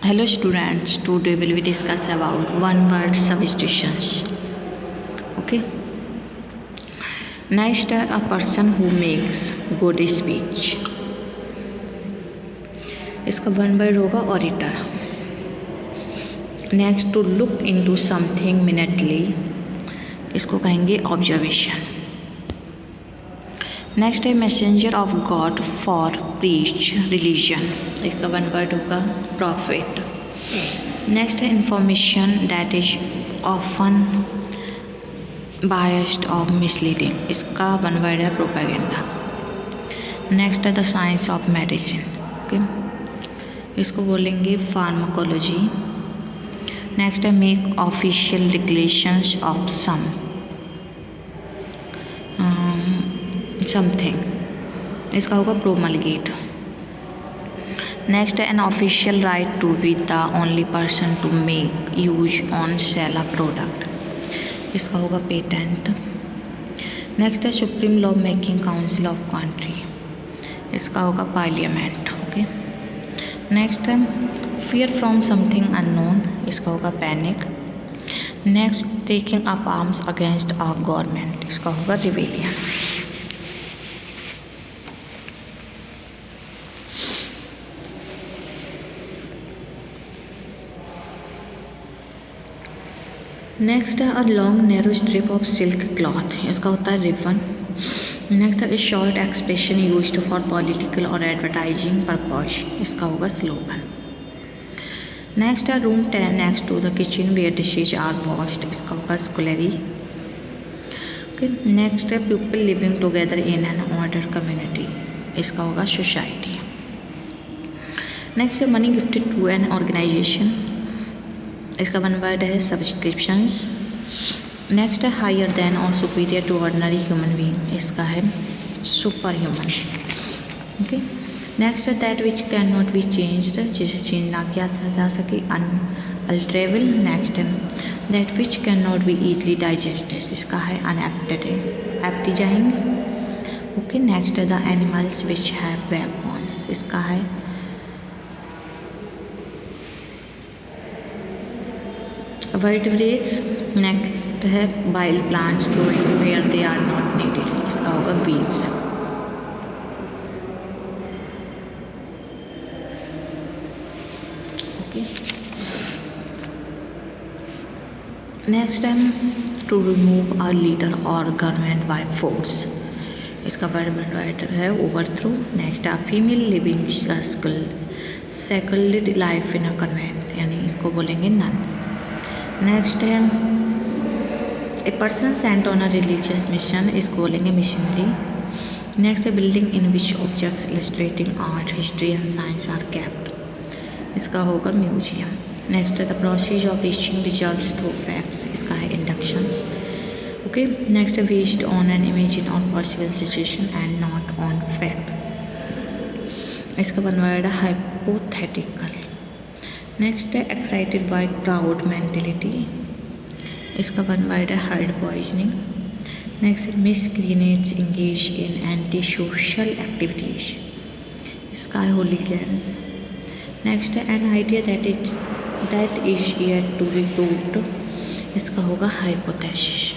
Hello students, today will we discuss about one word substitutions. Okay. Next, a person who makes good speech. इसका one word होगा auditor. Next, to look into something minutely, इसको कहेंगे observation. Next है messenger of god for preach religion, इसका one word होगा prophet. Next है information that is often biased और misleading, इसका वन वर्ड है प्रोपेगेंडा. नेक्स्ट है the science of medicine. Okay, इसको बोलेंगे फार्माकोलॉजी. नेक्स्ट है make official declarations of something, इसका होगा प्रोमलगेट. नेक्स्ट है an official right to be the only person to make use on sell a product, इसका होगा patent. Next है supreme law making council of country, इसका होगा parliament. Okay. Next है fear from something unknown, इसका होगा panic. Next taking up arms against a government, इसका होगा रिबेलियन. नेक्स्ट है a long narrow strip of silk cloth, इसका होता है रिबन. नेक्स्ट है short expression used for political और एडवर्टाइजिंग पर्पस, इसका होगा स्लोगन. नेक्स्ट है room 10 next to the kitchen where dishes are washed, इसका होगा स्कुलरी. ओके. नेक्स्ट है people living together in an order community, इसका होगा सोसाइटी. नेक्स्ट है money gifted to an organisation, इसका वन वर्ड है सब्सक्रिप्शंस. नेक्स्ट है हायर देन और superior to ordinary human being, इसका है सुपर ह्यूमन. ओके. नेक्स्ट है that which can not be changed, जिसे चेंज ना किया जा सके, अनअल्टरेबल. नेक्स्ट है that which can not be easily digested, इसका है अनएप्टिजाइंग. ओके. नेक्स्ट है the animals which have backbones, इसका है वर्टिब्रेट्स. नेक्स्ट है बाइल plants growing where they are not needed, इसका होगा वीड्स. ओके. नेक्स्ट है टू रिमूव अ लीडर और गवर्नमेंट बाय फोर्स, इसका वर्ड है ओवरथ्रो. नेक्स्ट है female living secluded life in a convent, यानी इसको बोलेंगे नन. नेक्स्ट है a person Saint on a religious mission, इसको बोलेंगे मिशनरी. नेक्स्ट है building in which objects illustrating art history and science are kept, इसका होगा म्यूजियम. नेक्स्ट है the process of reaching results through facts, इसका है induction. Okay. Next है based on an imagine और possible situation and not on fact, इसका one word है hypothetical. Next है एक्साइटेड बाय क्राउड मेंटेलिटी, इसका वन वर्ड है हर्ड पॉइजनिंग. नेक्स्ट है miscreants engage in anti social activities, इसका है होलीगैंस. नेक्स्ट है an idea that is yet to be proved, इसका होगा हाइपोथेसिस.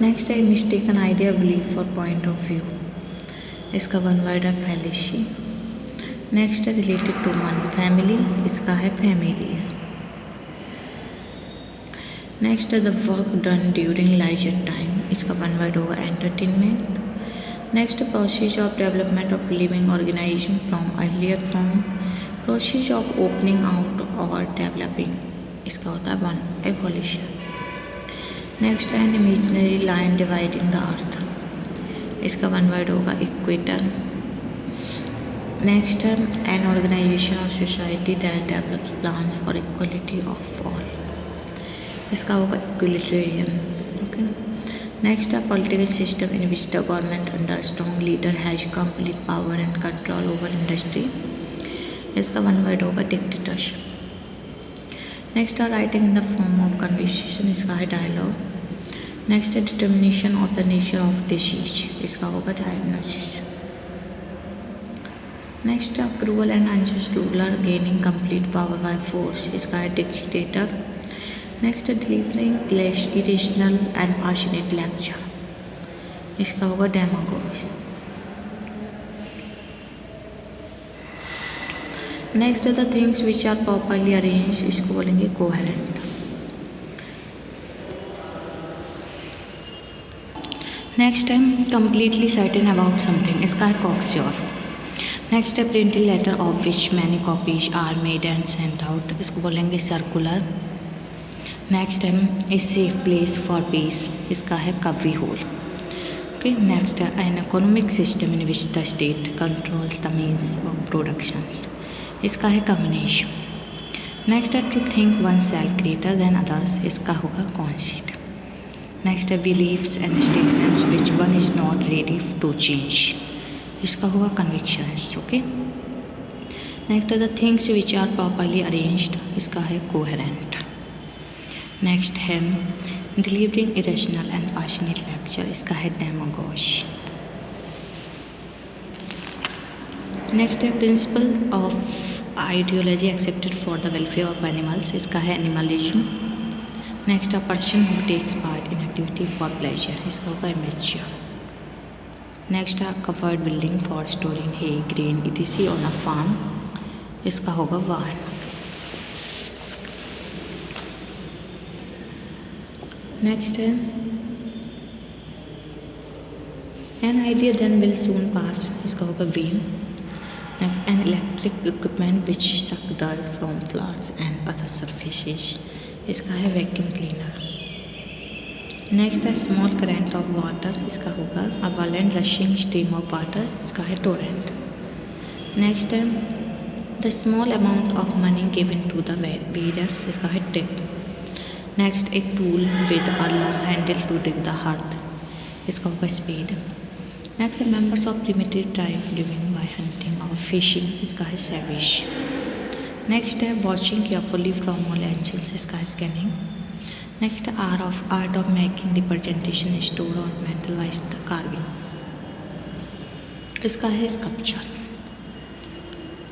नेक्स्ट है मिस्टेकन आइडिया बिलीफ और पॉइंट ऑफ व्यू, इसका वन वर्ड है फैलेसी. नेक्स्ट है रिलेटेड टू वन फैमिली, इसका है फैमिली. नेक्स्ट है the work done during leisure time, इसका वन वर्ड होगा entertainment. Next process of development of living organisation from earlier form, process of opening out और developing, इसका होता है वन एवोल्यूशन. नेक्स्ट है an imaginary line dividing the earth, इसका one word होगा equator. Next है N organisation और society that develops plans for equality of all, इसका होगा इक्विलिटेरियन. ओके. नेक्स्ट है political system in which the government under strong leader has complete power and control over industry, इसका one word होगा dictatorship. Next है writing in the form of conversation, इसका है dialogue. Next है determination of the nature of disease, इसका होगा diagnosis. Next है cruel and unjust ruler gaining complete power by force, इसका है डिक्टेटर। नेक्स्ट है delivering irrational and passionate lecture, इसका होगा डेमागोग। नेक्स्ट है the things which are properly arrange, इसको बोलेंगे कोहेरेंट। नेक्स्ट है कम्प्लीटली सर्टेन अबाउट समथिंग, इसका है कॉक्स्योर। नेक्स्ट है printed letter of which many copies are made and sent out, इसको बोलेंगे सर्कुलर। नेक्स्ट है a safe place for peace, इसका है कवरी होल। ओके, नेक्स्ट है an economic system in which the state controls the means of productions, इसका है communication. Next है to think oneself greater than others, इसका होगा concept. Next है believes and statements which one is not ready to change, इसका होगा convictions. Okay, next है the things which are properly arranged, इसका है कोहेरेंट। नेक्स्ट है delivering irrational and passionate lecture, इसका है डेमागोग। नेक्स्ट है principle of ideology accepted for the welfare of animals, इसका है एनिमलिज्म। नेक्स्ट है person who takes part in activity for pleasure, इसका होगा एमेच्योर। नेक्स्ट है covered building for storing hay grain etc on a farm, इसका होगा barn. Next है an idea then will soon pass, इसका होगा wean. Next an electric equipment which suck dirt from flowers and other surfaces, इसका है vacuum cleaner. Next है small current of water, इसका होगा a violent rushing stream of water, इसका है torrent. Next है the small amount of money given to the bearers, इसका है टिप। नेक्स्ट एक tool with a long handle to dig the earth, इसका होगा स्पेड। नेक्स्ट है members of primitive tribe living by hunting और fishing, इसका है सैविश। नेक्स्ट है watching carefully from all angles, इसका है scanning. Next art of making representation store और मेंटल वाइज कार्विंग, इसका है स्कल्पचर।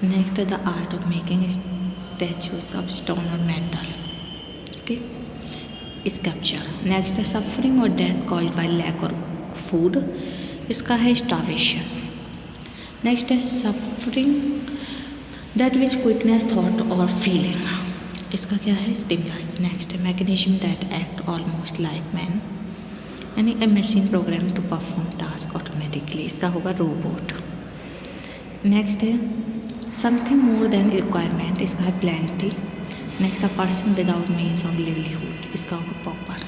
नेक्स्ट है the art of making statues of stone और मेटल, ओके, स्कल्पचर। नेक्स्ट है सफरिंग और डेथ कॉज्ड बाय लैक और फूड, इसका है स्टार्वेशन। नेक्स्ट है suffering that which quickness thought और फीलिंग, इसका क्या है स्टिमुलस। नेक्स्ट है mechanism that act almost like man, यानी ए machine program to perform task automatically, इसका होगा रोबोट। नेक्स्ट है समथिंग मोर देन रिक्वायरमेंट, इसका है प्लेंटी। नेक्स्ट है person without means of livelihood, इसका होगा पॉपर।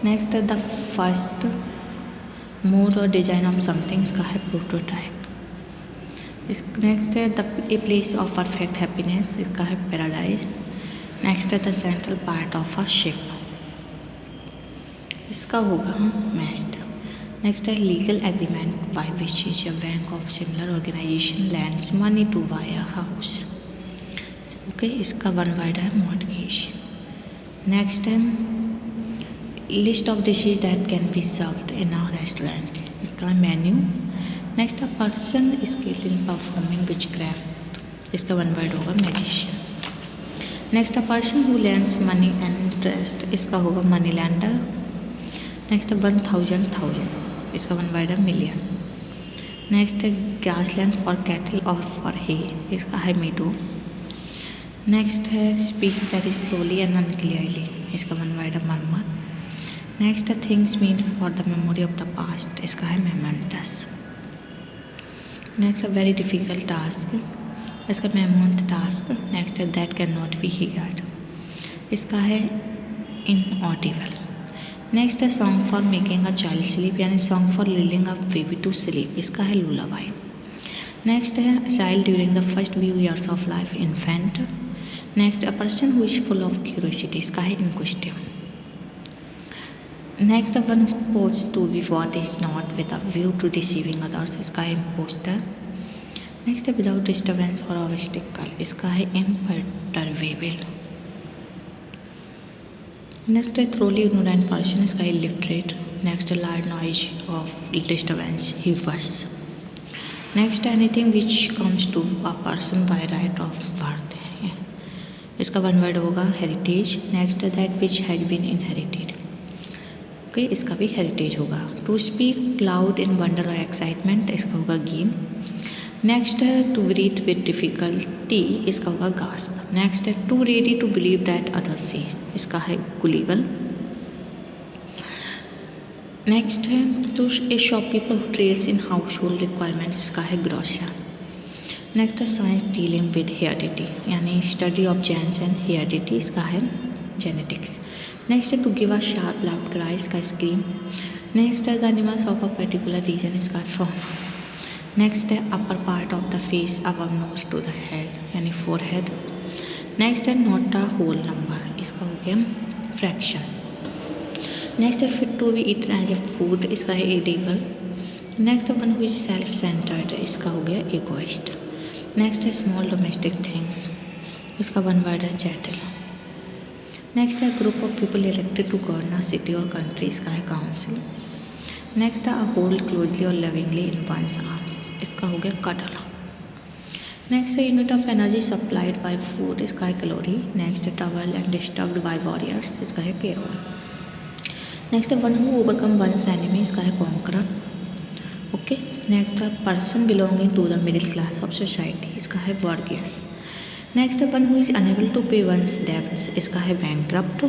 नेक्स्ट है द फर्स्ट मोड और डिजाइन ऑफ समथिंग, इसका है प्रोटोटाइप। नेक्स्ट है the a place of perfect happiness, इसका है पैराडाइज। नेक्स्ट है the central part of a ship, इसका होगा मेस्ट। नेक्स्ट है legal agreement by which is a bank of similar organization lands money to buy a house, okay, इसका one word है mortgage. Next है list of dishes that can be served in a restaurant, इसका menu. Next a person skilled in performing which craft, इसका one word होगा magician. Next a person who lands money and interest, इसका होगा money lander. Next 1000, इसका one word है million. Next है grassland for cattle और for हे, इसका है मीडो। नेक्स्ट है speak very slowly and unclearly, इसका वन वर्ड है मर्मर। नेक्स्ट है things mean for the memory of the past, इसका है मेमेंटस। नेक्स्ट है वेरी डिफिकल्ट टास्क, इसका मेमोंट टास्क। नेक्स्ट है that can not be heard, इसका है इनऑडिबल। नेक्स्ट है song for making a child sleep, यानी song for lulling a baby to sleep, इसका है लुलाबाई। नेक्स्ट है child during the first few years of life, infant. Next a person who is full of curiosity, इसका है inquisitive. Next one pose to be what is not with a view to deceiving others, इसका है imposter. Next है without disturbance और obstacle, इसका है imperturbable. Next है thoroughly ignorant person, इसका है इलिटरेट। नेक्स्ट है लाउड नॉइज ऑफ डिस्टर्बेंस, ह्यूफस। Next anything which comes to a person by right of birth, इसका वन वर्ड होगा heritage. Next that which has been inherited, okay, इसका भी heritage होगा। To speak loud in wonder और excitement, इसका होगा game. Next है टू ब्रीथ विद डिफ़िकल्टी, इसका होगा गास्प। नेक्स्ट है to ready to believe that other say, इसका है गुलीवल। नेक्स्ट है to a shopkeeper who trades in household requirements, इसका है ग्रोसर। नेक्स्ट है साइंस डीलिंग विद हेरिडिटी, यानी study of gents and heredity, इसका है जेनेटिक्स। नेक्स्ट है to give a sharp loud cry, इसका स्क्रीम। नेक्स्ट है the animals of a particular region, इसका फॉर्म। नेक्स्ट है upper part of the face above nose to the head, यानी forehead. Next है not a whole number, इसका हो गया fraction. Next है fit to be eaten as a food, इसका है एडिबल। नेक्स्ट है one who is self centred, इसका हो गया इगोइस्ट। नेक्स्ट है स्मॉल डोमेस्टिक थिंग्स, इसका वन वर्ड है चैटल। नेक्स्ट है group of people elected to govern city और कंट्री, इसका है काउंसिल। नेक्स्ट है अ होल्ड क्लोजली और लविंगली इन वंस आर्म्स, इसका हो गया कडल। नेक्स्ट है unit of energy supplied by food, इसका है कैलोरी। नेक्स्ट है trouble and disturbed by warriors, इसका है केरोल। नेक्स्ट है one who overcome one's enemy, इसका है कॉन्करर, ओके। नेक्स्ट है person belonging to the middle class of society, इसका है वर्गियस। नेक्स्ट है one who is unable to pay one's debts, इसका है बैंकरप्ट।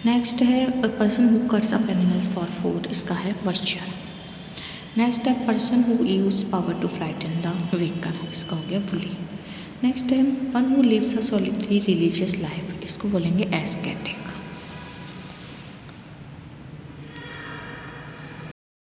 नेक्स्ट है a person who cuts up animals for food, इसका है बचर। नेक्स्ट है person who use power to frighten the weaker, इसका हो गया बुली। नेक्स्ट है one who lives a solitary religious life, इसको बोलेंगे एस्केटिक।